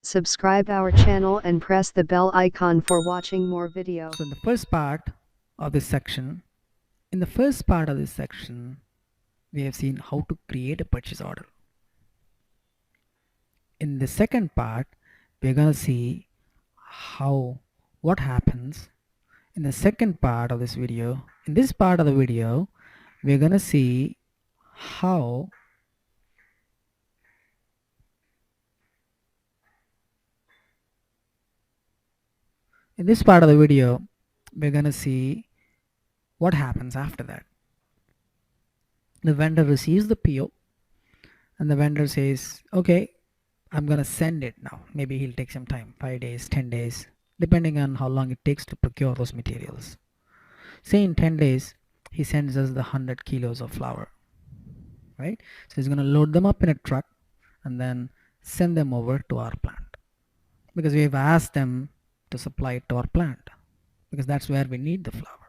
Subscribe our channel and press the bell icon for watching more video. So in the first part of this section, we have seen how to create a purchase order. In the second part, we're going to see what happens in the second part of this video. In this part of the video, we're going to see how what happens after that. The vendor receives the PO and the vendor says, okay, I'm gonna send it now. Maybe he'll take some time, 5 days, 10 days, depending on how long it takes to procure those materials. Say in 10 days, he sends us the 100 kilos of flour, right? So he's gonna load them up in a truck and then send them over to our plant, because we have asked them to supply it to our plant, because that's where we need the flour.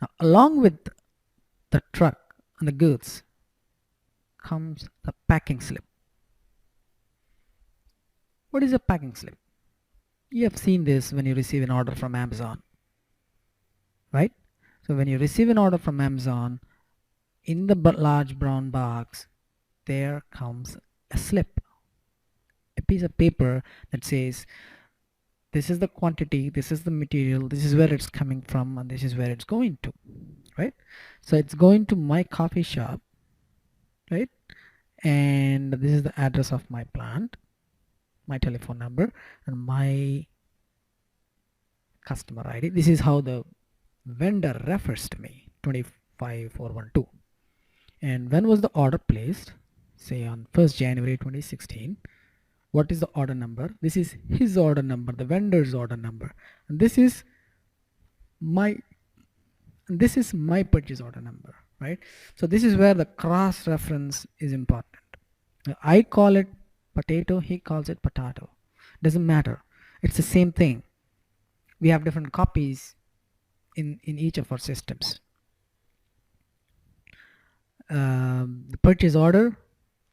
Now, along with the truck and the goods comes the packing slip. What is a packing slip? You have seen this when you receive an order from Amazon, right? So when you receive an order from Amazon, in the large brown box, there comes a slip, a piece of paper that says, this is the quantity, this is the material, this is where it's coming from, and this is where it's going to, right? So it's going to my coffee shop, right? And this is the address of my plant, my telephone number, and my customer ID. This is how the vendor refers to me, 25412. And when was the order placed? Say on 1st January 2016. What is the order number? This is his order number, the vendor's order number, and this is my purchase order number, right? So this is where the cross reference is important. I call it potato, he calls it potato. Doesn't matter. It's the same thing. We have different copies in each of our systems. The purchase order,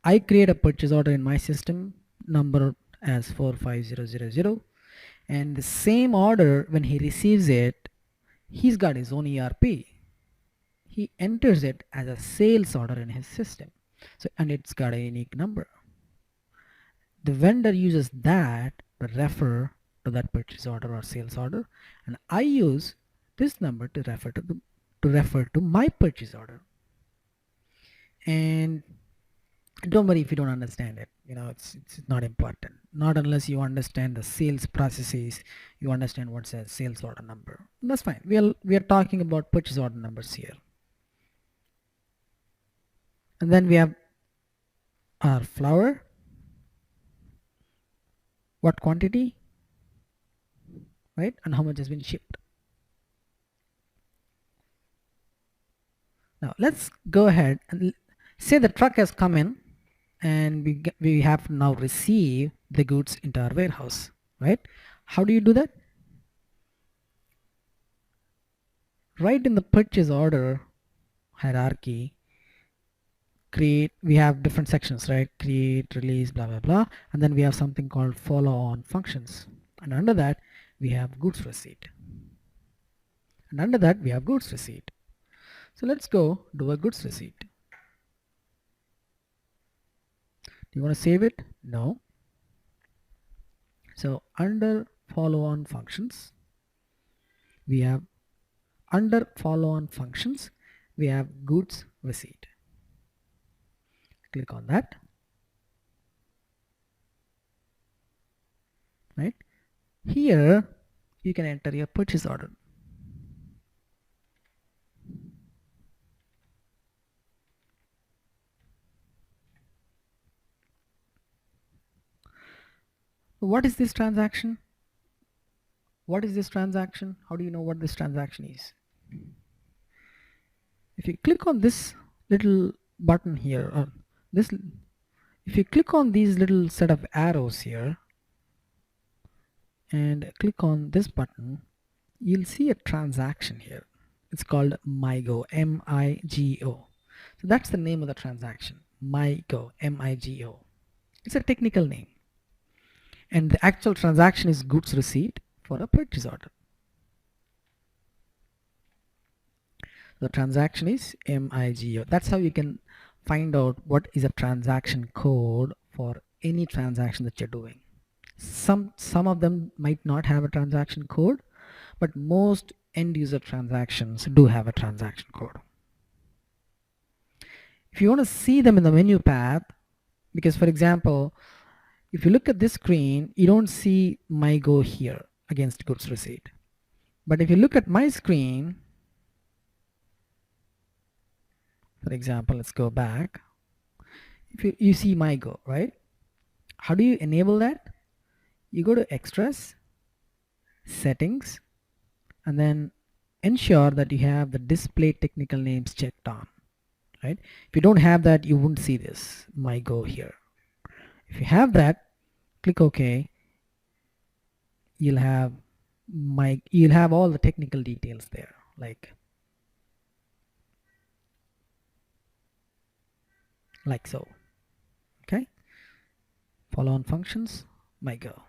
I create a purchase order in my system, number as 45000, and the same order, when he receives it, he's got his own ERP. He enters it as a sales order in his system, so, and it's got a unique number. The vendor uses that to refer to that purchase order or sales order, and I use this number to refer to my purchase order. And don't worry if you don't understand it. It's not important. Not unless you understand the sales processes, you understand what's a sales order number. That's fine. We are talking about purchase order numbers here. And then we have our flour. What quantity, right? And how much has been shipped. Now let's go ahead and say the truck has come in, and we have now receive the goods into our warehouse, right? How do you do that? Right in the purchase order hierarchy, we have different sections, right? Create, release, blah blah blah, and then we have something called follow-on functions, and under that we have goods receipt, and under that we have goods receipt. So let's go do a goods receipt. Do you want to save it? No. So under follow-on functions, we have goods receipt. Click on that, right? Here you can enter your purchase order. What is this transaction? How do you know what this transaction is? If you click on this little button here, or if you click on these little set of arrows here and click on this button, you'll see a transaction here. It's called MIGO, M-I-G-O. So that's the name of the transaction, MIGO, M-I-G-O. It's a technical name. And the actual transaction is goods receipt for a purchase order. The transaction is MIGO. That's how you can find out what is a transaction code for any transaction that you're doing. Some of them might not have a transaction code, but most end user transactions do have a transaction code. If you want to see them in the menu path, because for example, if you look at this screen, you don't see MIGO here against goods receipt. But if you look at my screen, for example, let's go back. If you see MIGO, right? How do you enable that? You go to extras, settings, and then ensure that you have the display technical names checked on, right? If you don't have that, you won't see this MIGO here. If you have that, click OK. You'll have all the technical details there, like so. Okay, follow on functions, MIGO.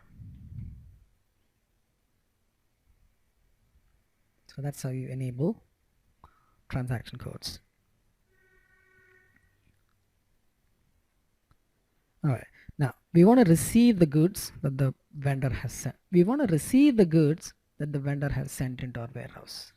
So that's how you enable transaction codes. All right, now we want to receive the goods that the vendor has sent. We want to receive the goods that the vendor has sent into our warehouse.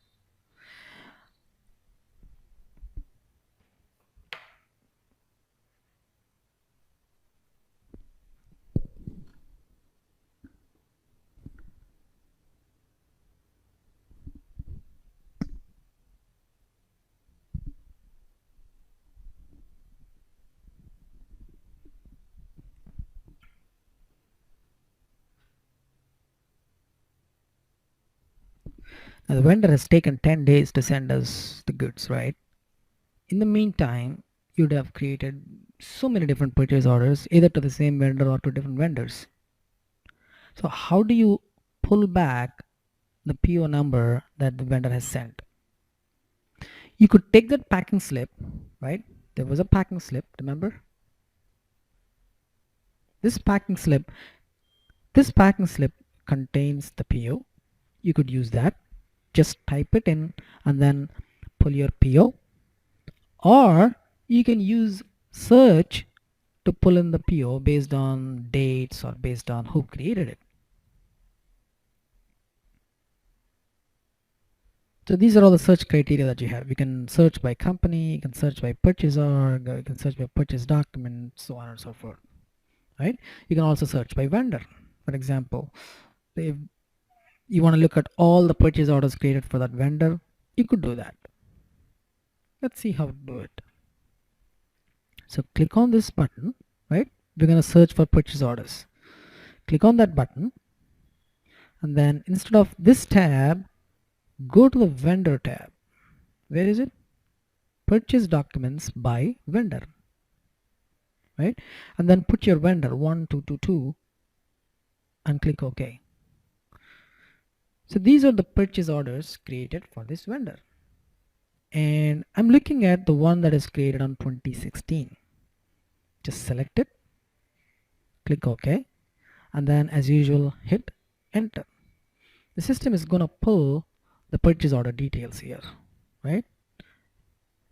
Now the vendor has taken 10 days to send us the goods, right? In the meantime, you'd have created so many different purchase orders, either to the same vendor or to different vendors. So how do you pull back the PO number that the vendor has sent? You could take that packing slip, right? There was a packing slip, remember? This packing slip contains the PO. You could use that. Just type it in and then pull your PO. Or you can use search to pull in the PO based on dates or based on who created it. So these are all the search criteria that you have. You can search by company, you can search by purchase order, you can search by purchase document, so on and so forth. Right? You can also search by vendor. For example, if you want to look at all the purchase orders created for that vendor, you could do that. Let's see how to do it. So click on this button, right? We're going to search for purchase orders. Click on that button, and then instead of this tab, go to the vendor tab. Where is it? Purchase documents by vendor, right? And then put your vendor 1222 and click OK. So these are the purchase orders created for this vendor. And I'm looking at the one that is created on 2016. Just select it, click OK, and then as usual hit enter. The system is going to pull the purchase order details here, right?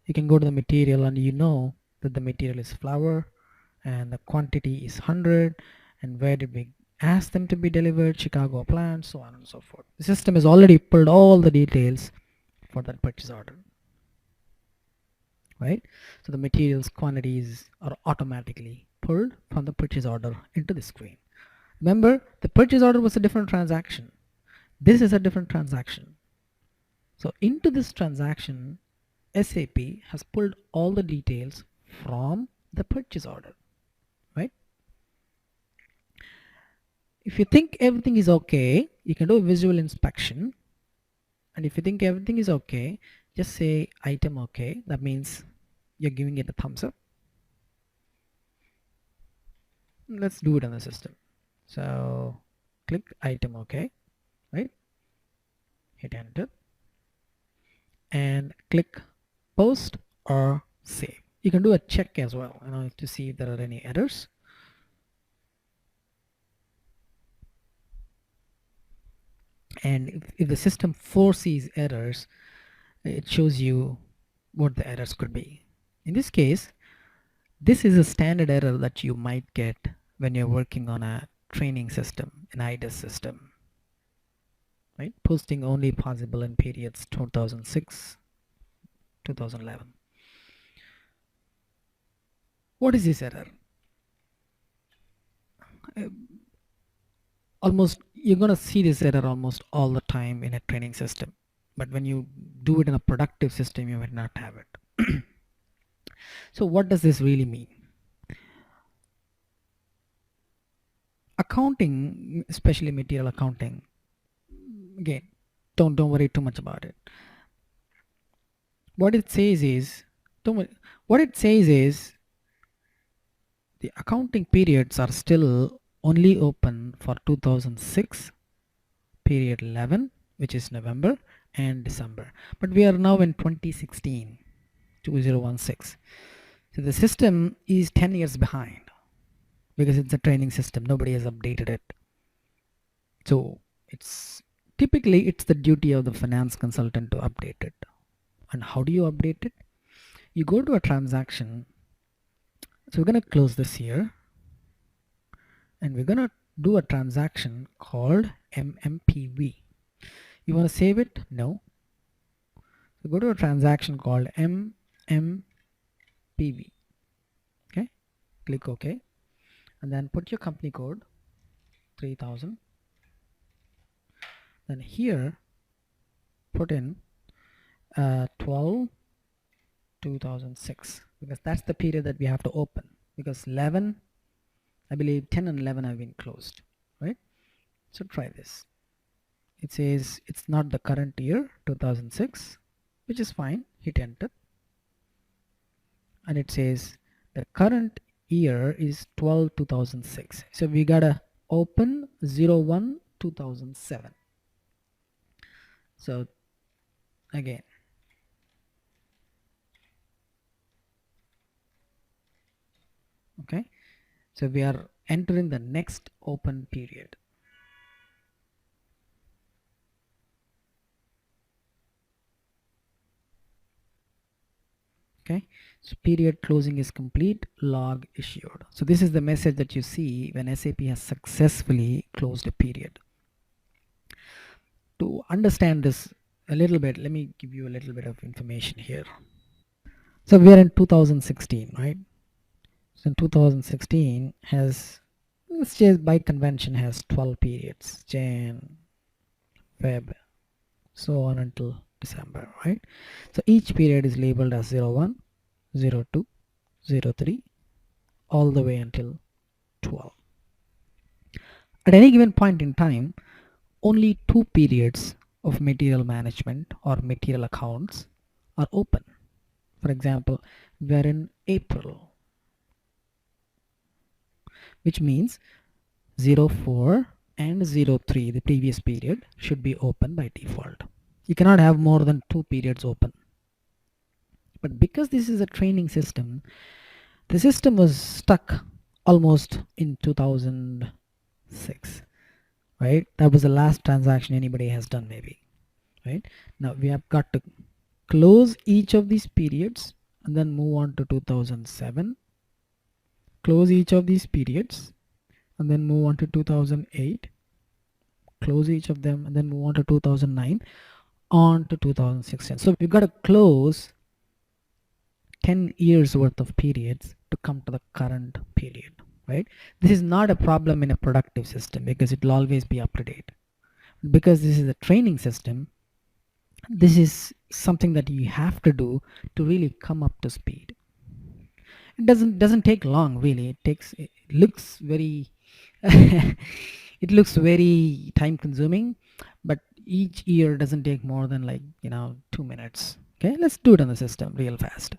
You can go to the material and you know that the material is flour and the quantity is 100, and where did we ask them to be delivered, Chicago plant, so on and so forth. The system has already pulled all the details for that purchase order, right? So the materials quantities are automatically pulled from the purchase order into the screen. Remember, the purchase order was a different transaction. This is a different transaction. So into this transaction, SAP has pulled all the details from the purchase order, right? If you think everything is okay, you can do a visual inspection. And if you think everything is okay, just say item okay. That means you're giving it a thumbs up. Let's do it on the system. So click item okay, right? Hit enter and click post or save. You can do a check as well, to see if there are any errors. And if the system foresees errors, it shows you what the errors could be. In this case, this is a standard error that you might get when you're working on a training system, an IDES system, right? Posting only possible in periods 2006, 2011. What is this error? Almost you're going to see this error almost all the time in a training system, but when you do it in a productive system, you might not have it. So what does this really mean? Accounting, especially material accounting, again, don't worry too much about it. What it says is, the accounting periods are still only open for 2006 period 11, which is November and December, but we are now in 2016, 2016. So the system is 10 years behind because it's a training system. Nobody has updated it. So it's typically the duty of the finance consultant to update it. And how do you update it? You go to a transaction. So we're going to close this here, and we're going to do a transaction called MMPV. You want to save it? No. So go to a transaction called MMPV. Okay, click OK, and then put your company code 3000. Then here put in 12 2006, because that's the period that we have to open, because 11, I believe 10 and 11 have been closed, right? So try this. It says it's not the current year 2006, which is fine. Hit enter, and it says the current year is 12 2006. So we gotta open 01 2007. So again, okay, so we are entering the next open period. Okay, so period closing is complete, log issued. So this is the message that you see when SAP has successfully closed a period. To understand this a little bit, let me give you a little bit of information here. So we are in 2016, right? So in 2016 has, let's just by convention, has 12 periods, Jan, Feb, so on until December, right? So each period is labeled as 01, 02, 03, all the way until 12. At any given point in time, only 2 periods of material management or material accounts are open. For example, we are in April, which means 04 and 03, the previous period, should be open by default. You cannot have more than 2 periods open. But because this is a training system, the system was stuck almost in 2006, right? That was the last transaction anybody has done, maybe, right? Now we have got to close each of these periods and then move on to 2007, close each of these periods and then move on to 2008, close each of them and then move on to 2009, on to 2016. So we've got to close 10 years worth of periods to come to the current period, right? This is not a problem in a productive system because it will always be up to date. Because this is a training system, this is something that you have to do to really come up to speed. It doesn't take long, really. It looks very it looks very time consuming, but each year doesn't take more than 2 minutes. Okay, let's do it on the system real fast.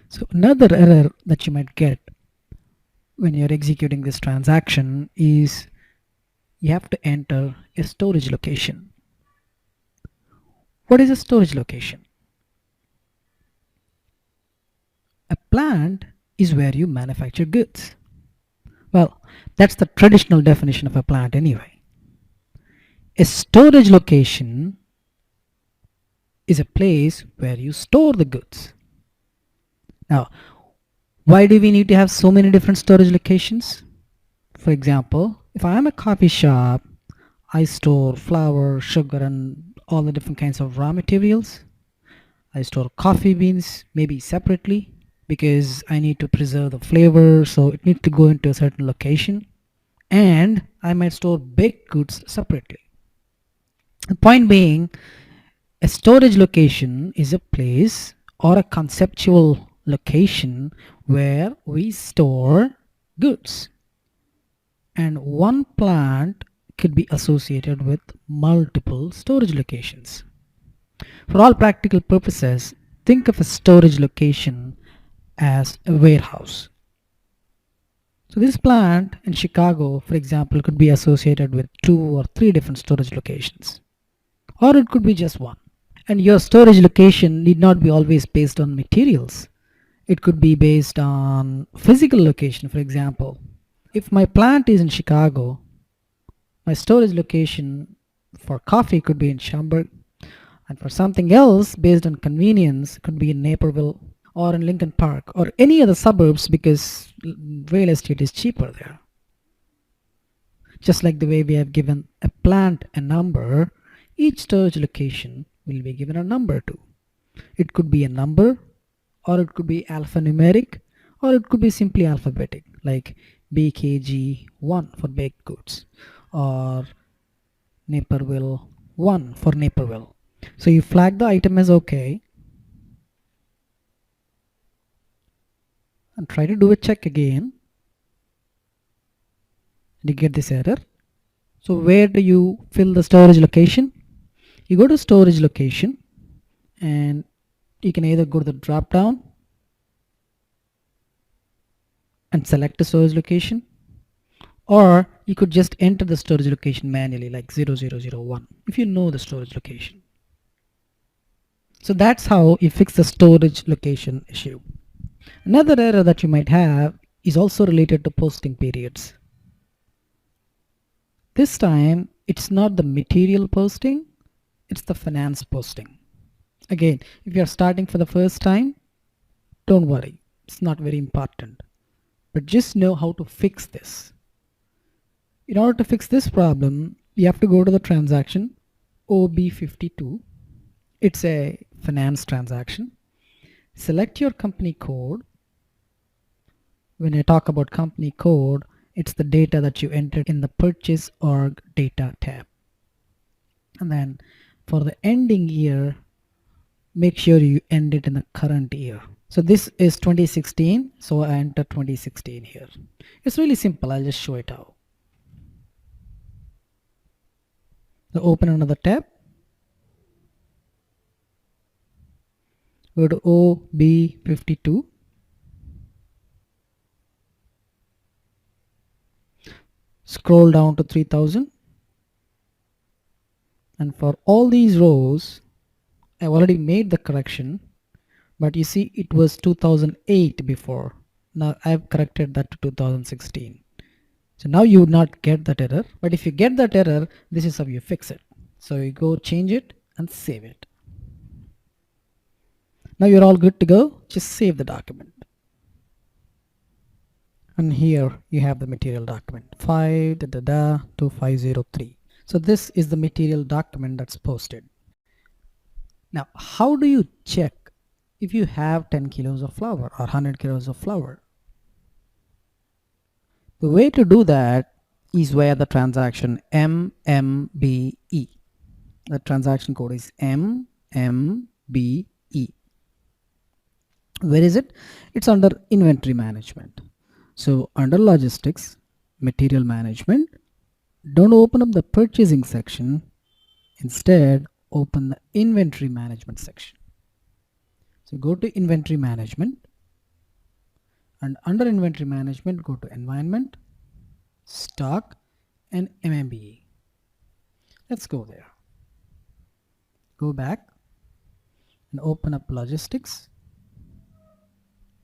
So another error that you might get when you're executing this transaction is you have to enter a storage location. What is a storage location? A plant is where you manufacture goods. Well, that's the traditional definition of a plant anyway. A storage location is a place where you store the goods. Now, why do we need to have so many different storage locations? For example, if I am a coffee shop, I store flour, sugar, and all the different kinds of raw materials. I store coffee beans maybe separately because I need to preserve the flavor, so it needs to go into a certain location. And I might store baked goods separately. The point being, a storage location is a place or a conceptual location where we store goods. And one plant could be associated with multiple storage locations. For all practical purposes, think of a storage location as a warehouse. So this plant in Chicago, for example, could be associated with 2 or 3 different storage locations. Or it could be just one. And your storage location need not be always based on materials. It could be based on physical location. For example, if my plant is in Chicago, my storage location for coffee could be in Schaumburg, and for something else based on convenience could be in Naperville or in Lincoln Park or any other suburbs because real estate is cheaper there. Just like the way we have given a plant a number, each storage location will be given a number to. It could be a number, or it could be alphanumeric, or it could be simply alphabetic, like BKG1 for baked goods, or Naperville 1 for Naperville. So you flag the item as OK and try to do a check again. And you get this error. So where do you fill the storage location? You go to storage location and you can either go to the drop down and select the storage location, or you could just enter the storage location manually like 0001 if you know the storage location. So that's how you fix the storage location issue. Another error that you might have is also related to posting periods. This time it's not the material posting, it's the finance posting. Again, if you are starting for the first time, don't worry, it's not very important, but just know how to fix this. In order to fix this problem, you have to go to the transaction OB52. It's a finance transaction. Select your company code. When I talk about company code, it's the data that you entered in the purchase org data tab. And then for the ending year, make sure you end it in the current year. So this is 2016, so I enter 2016 here. It's really simple, I'll just show it out. So open another tab, go to OB52, scroll down to 3000, and for all these rows I've already made the correction, but you see it was 2008 before. Now I've corrected that to 2016. So now you would not get that error, but if you get that error, this is how you fix it. So you go change it and save it. Now you're all good to go. Just save the document. And here you have the material document 5.2503. So this is the material document that's posted. Now, how do you check if you have 10 kilos of flour or 100 kilos of flour? The way to do that is via the transaction MMBE. The transaction code is MMBE. Where is it? It's under inventory management. So under logistics, material management, don't open up the purchasing section. Instead, open the inventory management section. So go to inventory management, and under inventory management, go to environment, stock, and MMBE. Let's go there. Go back and open up logistics,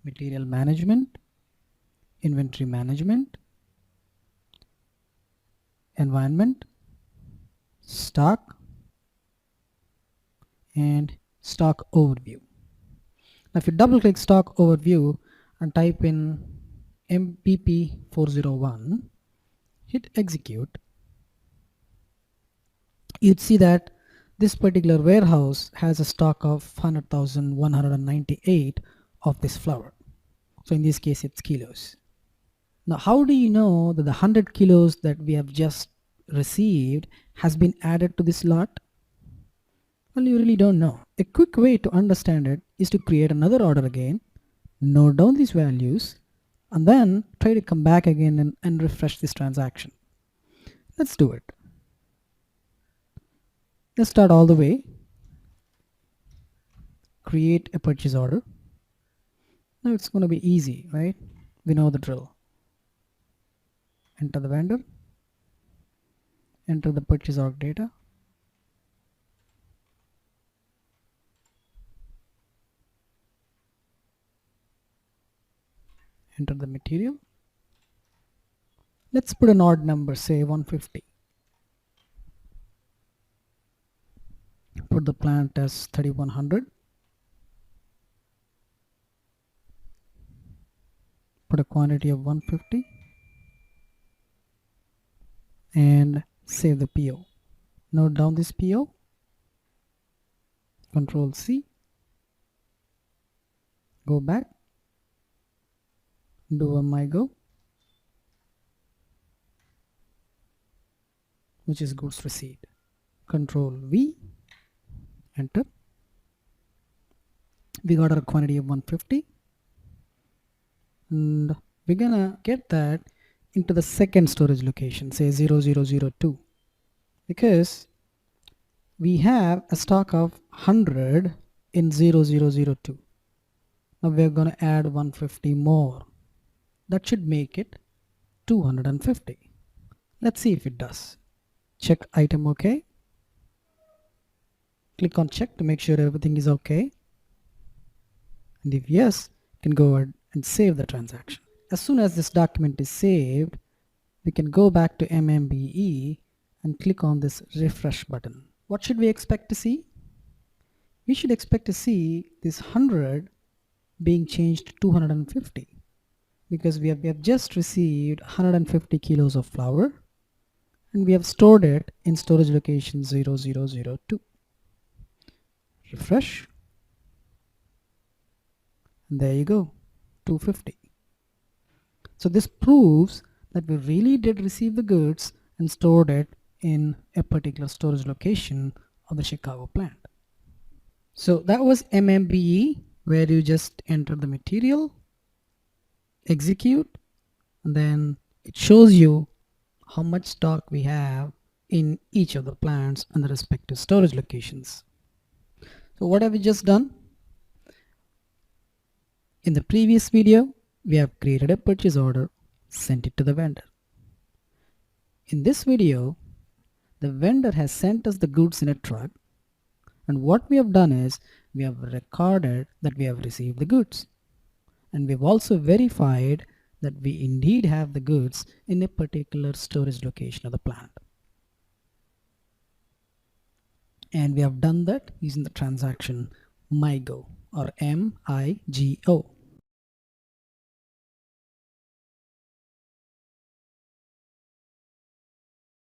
material management, inventory management, environment, stock, and stock overview. Now if you double click stock overview and type in MPP401, hit execute, you'd see that this particular warehouse has a stock of 100,198 of this flour. So in this case it's kilos. Now how do you know that the 100 kilos that we have just received has been added to this lot? Well, you really don't know. A quick way to understand it is to create another order again, note down these values, and then try to come back again and refresh this transaction. Let's do it. Let's start all the way. Create a purchase order. Now it's going to be easy, right? We know the drill. Enter the vendor, enter the purchase order data, enter the material. Let's put an odd number, say 150. Put the plant as 3100. Put a quantity of 150 and save the PO. Note down this PO, Control C, go back, do a MyGo, which is goods receipt. Control V, enter. We got our quantity of 150 and we're gonna get that into the second storage location, say 0002, because we have a stock of 100 in 0002. Now we're gonna add 150 more. That should make it 250. Let's see if it does. Check item OK. Click on check to make sure everything is OK. And if yes, you can go ahead and save the transaction. As soon as this document is saved, we can go back to MMBE and click on this refresh button. What should we expect to see? We should expect to see this 100 being changed to 250, because we have just received 150 kilos of flour and we have stored it in storage location 0002. Refresh. And there you go, 250. So this proves that we really did receive the goods and stored it in a particular storage location of the Chicago plant. So that was MMBE, where you just enter the material, execute, and then it shows you how much stock we have in each of the plants and the respective storage locations. So what have we just done? In the previous video, we have created a purchase order, sent it to the vendor. In this video, the vendor has sent us the goods in a truck, and what we have done is we have recorded that we have received the goods, and we've also verified that we indeed have the goods in a particular storage location of the plant. And we have done that using the transaction MyGo, or MIGO.